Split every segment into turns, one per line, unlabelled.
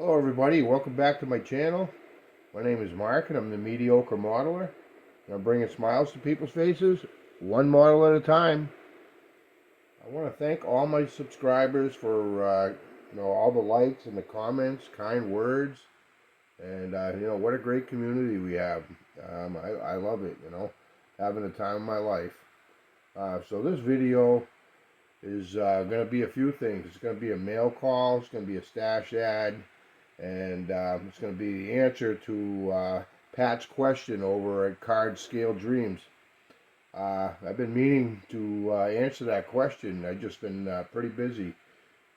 Hello everybody, welcome back to my channel. My name is Mark and I'm the Mediocre Modeler. And I'm bringing smiles to people's faces, one model at a time. I want to thank all my subscribers for all the likes and the comments, kind words, and what a great community we have. I love it, having the time of my life. So this video is going to be a few things. It's going to be a mail call, it's going to be a stash ad, and it's going to be the answer to Pat's question over at Card Scale Dreams. I've been meaning to answer that question. I've just been pretty busy.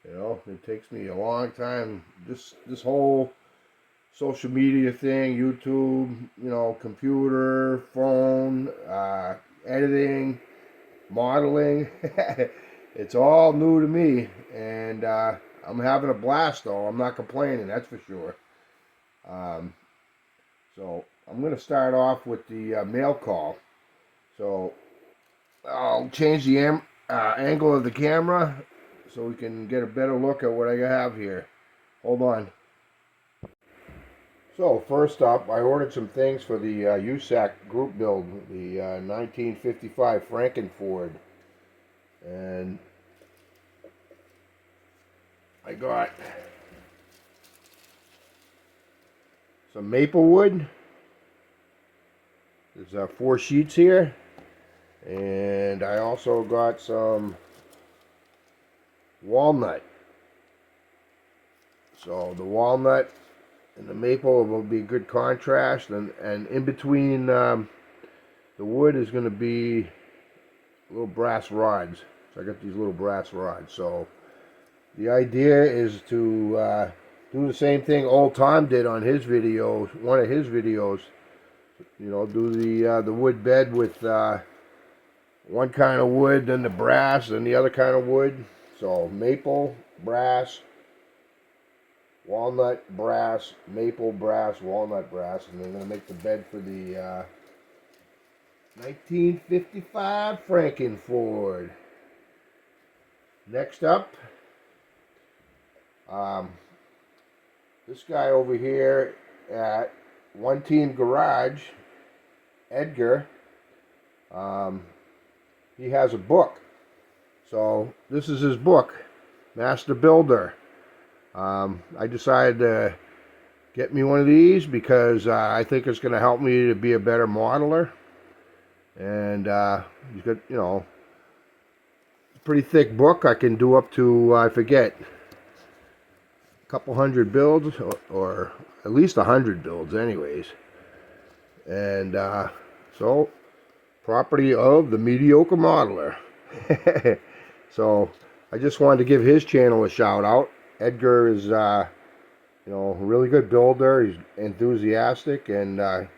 It takes me a long time. This whole social media thing, YouTube, computer, phone, editing, modeling, it's all new to me, and I'm having a blast though. I'm not complaining, that's for sure. So I'm going to start off with the mail call. So I'll change the angle of the camera so we can get a better look at what I have here. Hold on. So first up, I ordered some things for the USAC group build, the 1955 Frankenford. And I got some maple wood. There's 4 sheets here. And I also got some walnut. So the walnut and the maple will be good contrast. And in between the wood is going to be little brass rods. So I got these little brass rods. So the idea is to do the same thing old Tom did on his video, one of his videos. Do the wood bed with one kind of wood, then the brass, and the other kind of wood. So maple, brass, walnut, brass, maple, brass, walnut, brass, and then I'm going to make the bed for the 1955 Frankenford. Next up, this guy over here at One Team Garage, Edgar, he has a book. So this is his book, Master Builder. I decided to get me one of these because I think it's going to help me to be a better modeler. And he's got, a pretty thick book. I can do up to, I forget, a couple hundred builds, or at least 100 builds anyways. And so, property of the Mediocre Modeler. So, I just wanted to give his channel a shout out. Edgar is, a really good builder. He's enthusiastic, and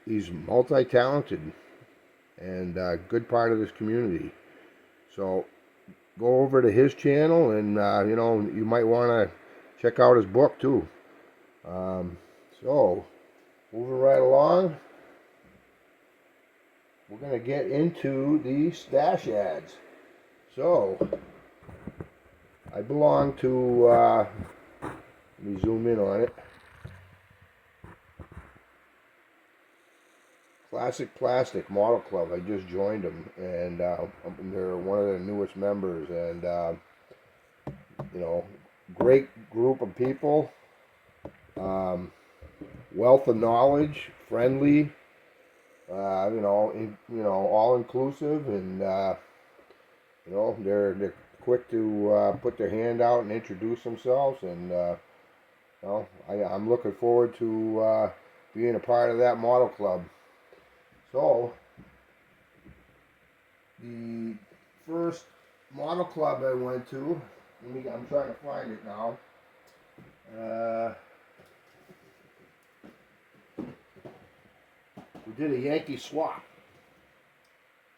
he's multi-talented, and good part of this community. So go over to his channel, and you might want to check out his book too. So moving right along, we're going to get into the stash ads. So I belong to let me zoom in on it, Classic Plastic Model Club. I just joined them, and they're one of the newest members, and great group of people, wealth of knowledge, friendly, all inclusive, and they're quick to put their hand out and introduce themselves, and I'm looking forward to being a part of that model club. So, the first model club I went to, I'm trying to find it now. We did a Yankee swap,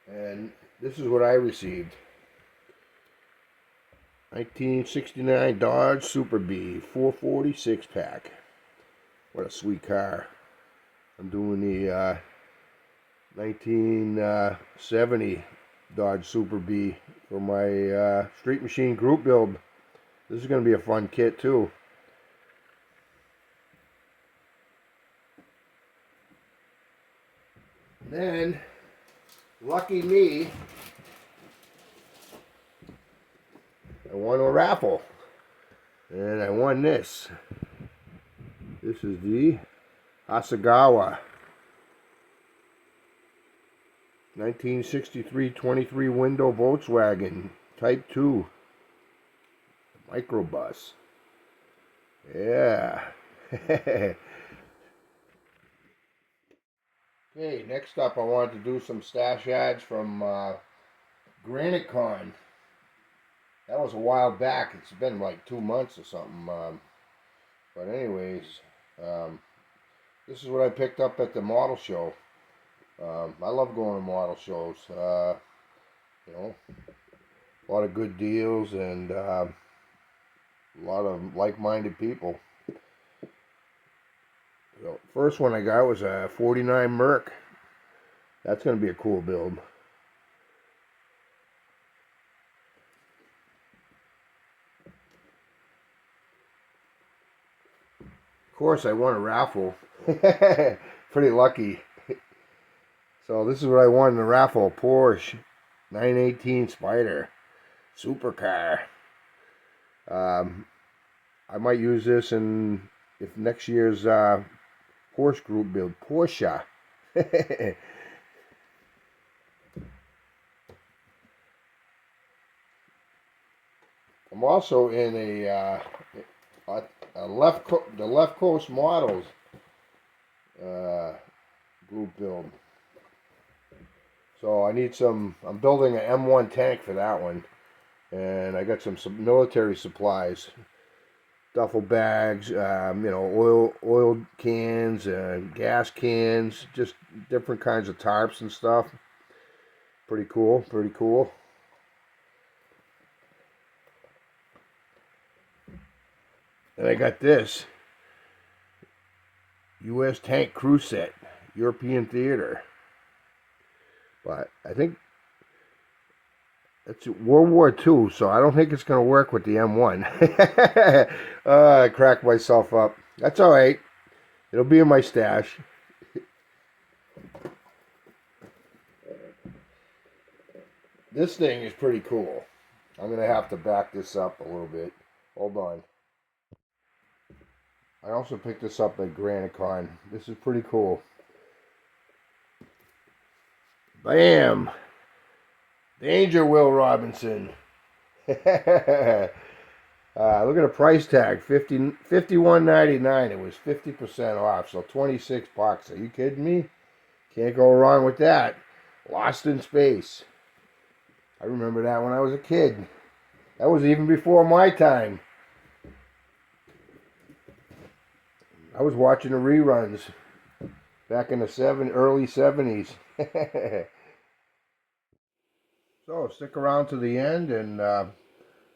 and this is what I received. 1969 Dodge Super B 440 6-pack. What a sweet car. I'm doing the 1970 Dodge Super B for my Street Machine group build. This is going to be a fun kit too. Then, lucky me, I won a raffle. And I won this. This is the Asagawa 1963 23 window Volkswagen Type 2 microbus. Yeah. Okay, next up I wanted to do some stash ads from Granon. That was a while back. It's been like 2 months or something. But anyways, this is what I picked up at the model show. I love going to model shows. You know, a lot of good deals and a lot of like-minded people. So, first one I got was a 49 Merc. That's going to be a cool build. Of course, I won a raffle. Pretty lucky. So this is what I won in the raffle. Porsche 918 Spider supercar. I might use this in if next year's Porsche group build. Porsche. I'm also in the left coast models group build. So I need some. I'm building an M1 tank for that one, and I got some military supplies, duffel bags, you know, oil cans, gas cans, just different kinds of tarps and stuff. Pretty cool. Pretty cool. And I got this U.S. tank crew set, European theater. But I think it's World War II, so I don't think it's going to work with the M1. I cracked myself up. That's all right. It'll be in my stash. This thing is pretty cool. I'm going to have to back this up a little bit. Hold on. I also picked this up at Granon. This is pretty cool. Bam! Danger, Will Robinson. Look at the price tag, $51.99. It was 50% off, so $26. Are you kidding me? Can't go wrong with that. Lost in Space. I remember that when I was a kid. That was even before my time. I was watching the reruns back in the early 70s. So stick around to the end and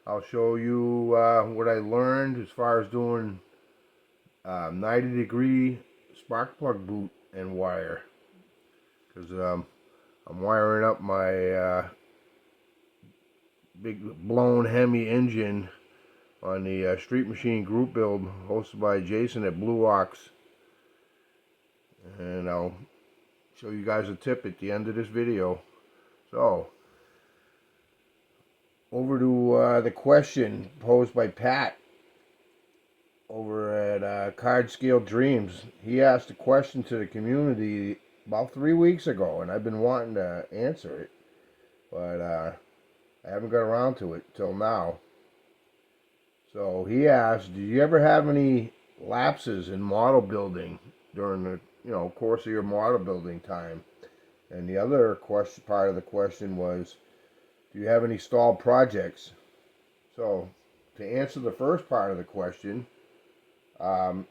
I'll show you what I learned as far as doing 90-degree spark plug boot and wire. Because I'm wiring up my big blown Hemi engine on the Street Machine group build hosted by Jason at Blue Ox. And I'll show you guys a tip at the end of this video. So, over to the question posed by Pat over at Card Scale Dreams. He asked a question to the community about 3 weeks ago, and I've been wanting to answer it, but I haven't got around to it till now. So he asked, did you ever have any lapses in model building during the course of your model building time? And the other part of the question was, do you have any stalled projects? So to answer the first part of the question, I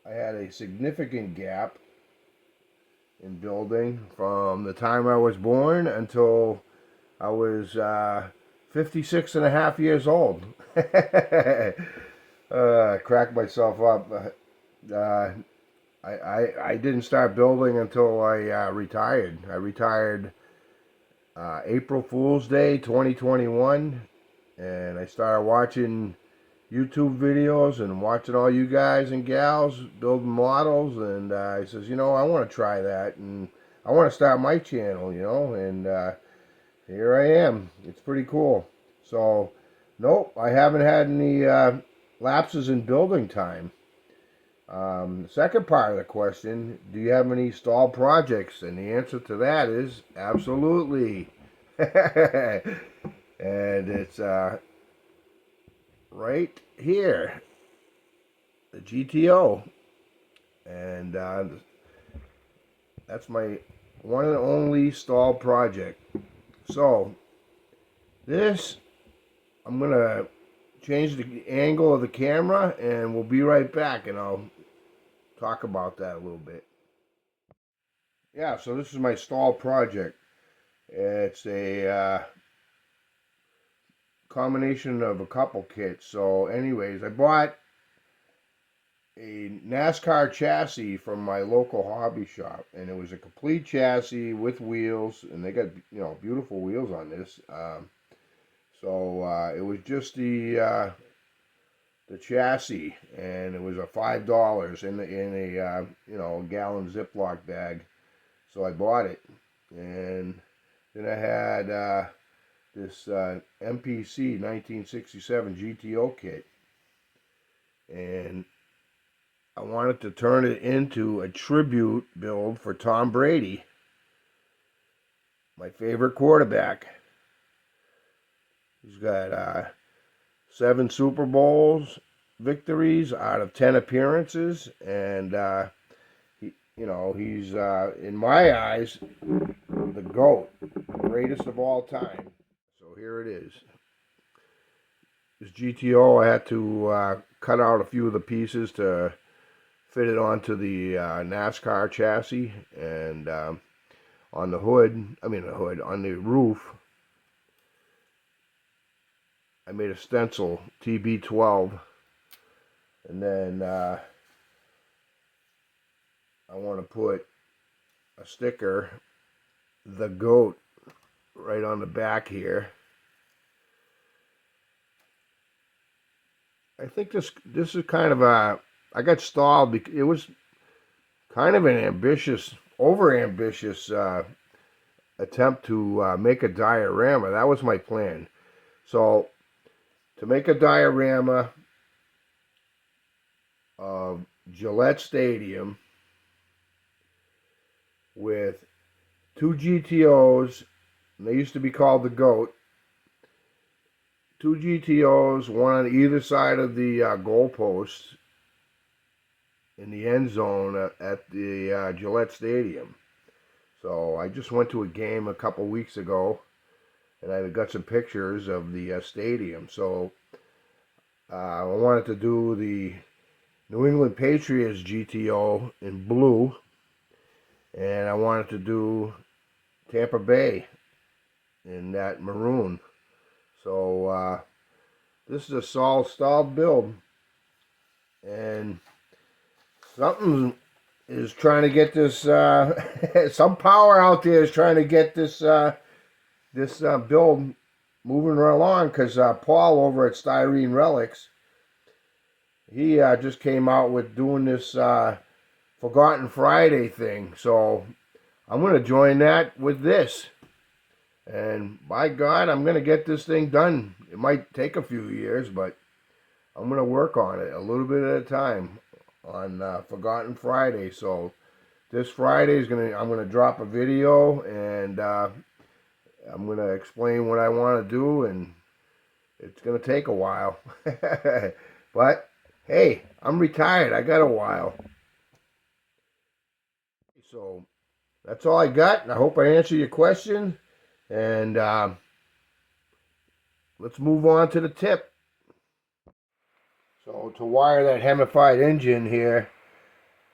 had a significant gap in building from the time I was born until I was 56 and a half years old. Cracked myself up. I didn't start building until I retired. I retired April Fool's Day 2021, and I started watching YouTube videos and watching all you guys and gals building models, and I says, I want to try that, and I want to start my channel, you know, and here I am. It's pretty cool. So, nope, I haven't had any lapses in building time. The second part of the question, do you have any stalled projects? And the answer to that is absolutely. And it's right here, the GTO. And that's my one and only stalled project. So, this, I'm going to change the angle of the camera and we'll be right back and I'll talk about that a little bit. Yeah, so this is my stalled project. It's a combination of a couple kits. So anyways, I bought a NASCAR chassis from my local hobby shop, and it was a complete chassis with wheels, and they got, you know, beautiful wheels on this. So it was just the chassis, and it was a $5 in a you know, a gallon Ziploc bag. So I bought it, and then I had this MPC 1967 GTO kit, and I wanted to turn it into a tribute build for Tom Brady, my favorite quarterback. He's got 7 Super Bowls victories out of 10 appearances, and you know, he's in my eyes the GOAT, the greatest of all time. So here it is. This GTO, I had to cut out a few of the pieces to fit it onto the NASCAR chassis, and on the hood, on the roof, I made a stencil, TB12, and then I want to put a sticker, the GOAT, right on the back here. I think this is kind of a, I got stalled because it was kind of an over-ambitious attempt to make a diorama. That was my plan. So, to make a diorama of Gillette Stadium with 2 GTOs, and they used to be called the GOAT, 2 GTOs, one on either side of the goalposts in the end zone at the Gillette Stadium. So I just went to a game a couple weeks ago, and I got some pictures of the stadium. So I wanted to do the New England Patriots GTO in blue, and I wanted to do Tampa Bay in that maroon. So this is a stalled build, and something is trying to get this. Some power out there is trying to get this build moving right along, because Paul over at Styrene Relics, he just came out with doing this Forgotten Friday thing. So I'm going to join that with this. And by God, I'm going to get this thing done. It might take a few years, but I'm going to work on it a little bit at a time on Forgotten Friday. So this Friday I'm going to drop a video, and I'm going to explain what I want to do, and it's going to take a while. But hey, I'm retired. I got a while. So that's all I got, and I hope I answered your question. And let's move on to the tip. So to wire that hemified engine here,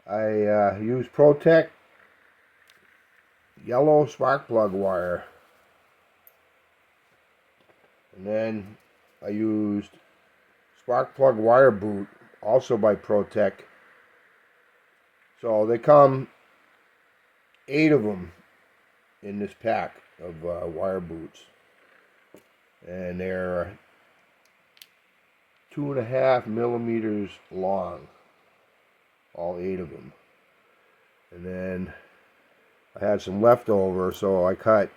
I use ProTech yellow spark plug wire. And then I used spark plug wire boot, also by ProTech. So they come 8 of them in this pack of wire boots, and they're 2.5 millimeters long, all 8 of them. And then I had some leftover, so I cut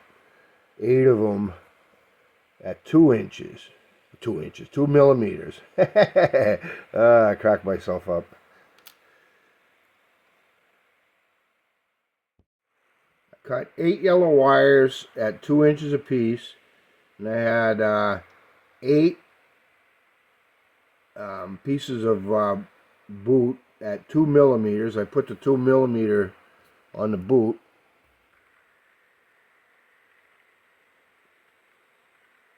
8 of them at 2 inches. 2 millimeters. I cracked myself up. I cut 8 yellow wires at 2 inches apiece, and I had 8 pieces of boot at 2 millimeters. I put the 2 millimeter on the boot.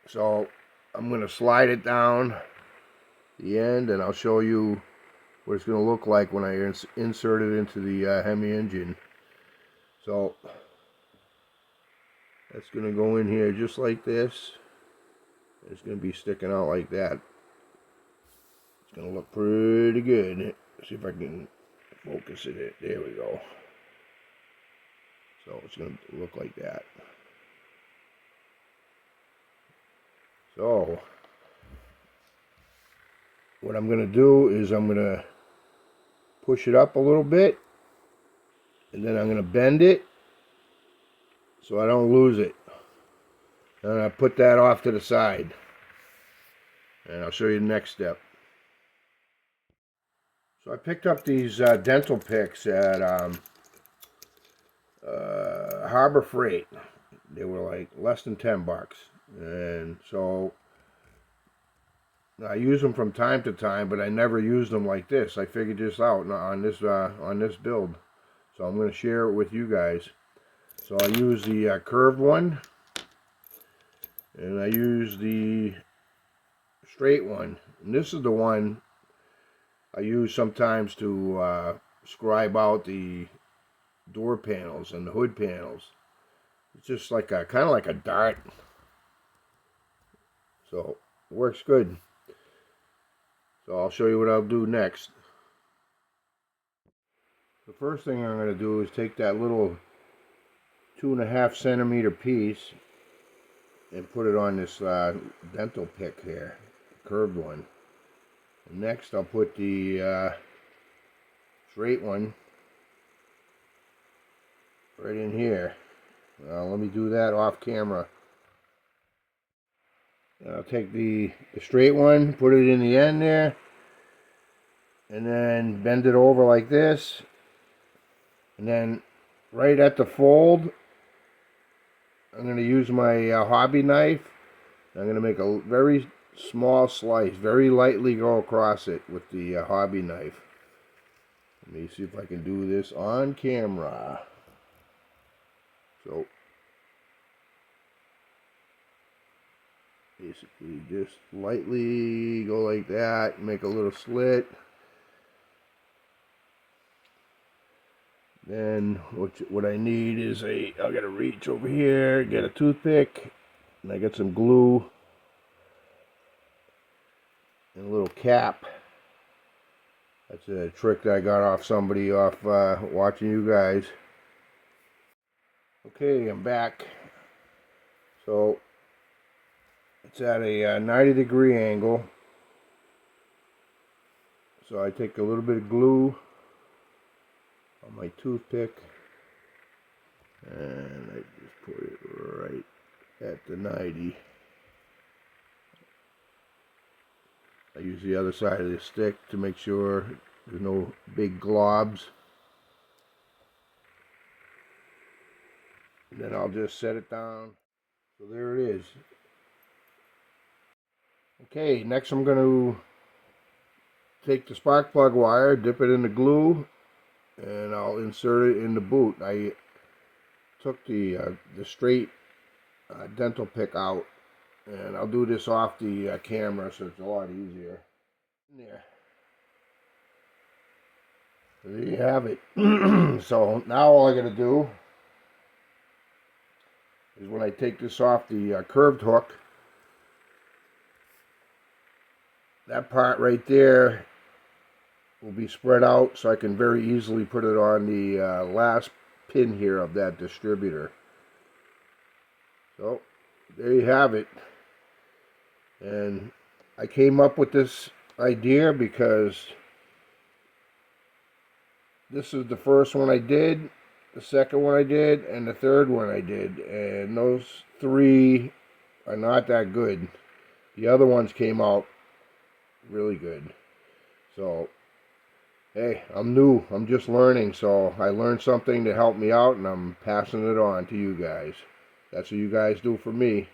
So I'm going to slide it down the end, and I'll show you what it's going to look like when I insert it into the Hemi engine. So that's going to go in here just like this. It's going to be sticking out like that. It's going to look pretty good. Let's see if I can focus it. There we go. So it's going to look like that. So what I'm going to do is I'm going to push it up a little bit, and then I'm going to bend it so I don't lose it. And I put that off to the side, and I'll show you the next step. So I picked up these dental picks at Harbor Freight. They were like less than $10, and so I use them from time to time, but I never use them like this. I figured this out on this build, so I'm going to share it with you guys. So I use the curved one, and I use the straight one. And this is the one I use sometimes to scribe out the door panels and the hood panels. It's just like a kind of like a dart. So it works good. So I'll show you what I'll do next. The first thing I'm going to do is take that little 2.5 centimeter piece and put it on this dental pick here, the curved one. And next I'll put the straight one right in here. Let me do that off camera. I'll take the straight one, put it in the end there, and then bend it over like this. And then right at the fold, I'm going to use my hobby knife. I'm going to make a very small slice, very lightly go across it with the hobby knife. Let me see if I can do this on camera. So basically just lightly go like that, make a little slit. Then what I need is I gotta reach over here, get a toothpick, and I got some glue and a little cap. That's a trick that I got off somebody watching you guys. Okay, I'm back. So it's at a 90-degree angle. So I take a little bit of glue on my toothpick, and I just put it right at the 90. I use the other side of the stick to make sure there's no big globs. And then I'll just set it down. So there it is. Okay, next I'm going to take the spark plug wire, dip it in the glue, and I'll insert it in the boot. I took the straight dental pick out, and I'll do this off the camera so it's a lot easier. There. So there you have it. So now all I got to do is when I take this off the curved hook, that part right there will be spread out so I can very easily put it on the last pin here of that distributor. So there you have it. And I came up with this idea because this is the first one I did the second one I did, and the third one I did, and those three are not that good. The other ones came out really good. So, hey, I'm new. I'm just learning, so I learned something to help me out, and I'm passing it on to you guys. That's what you guys do for me.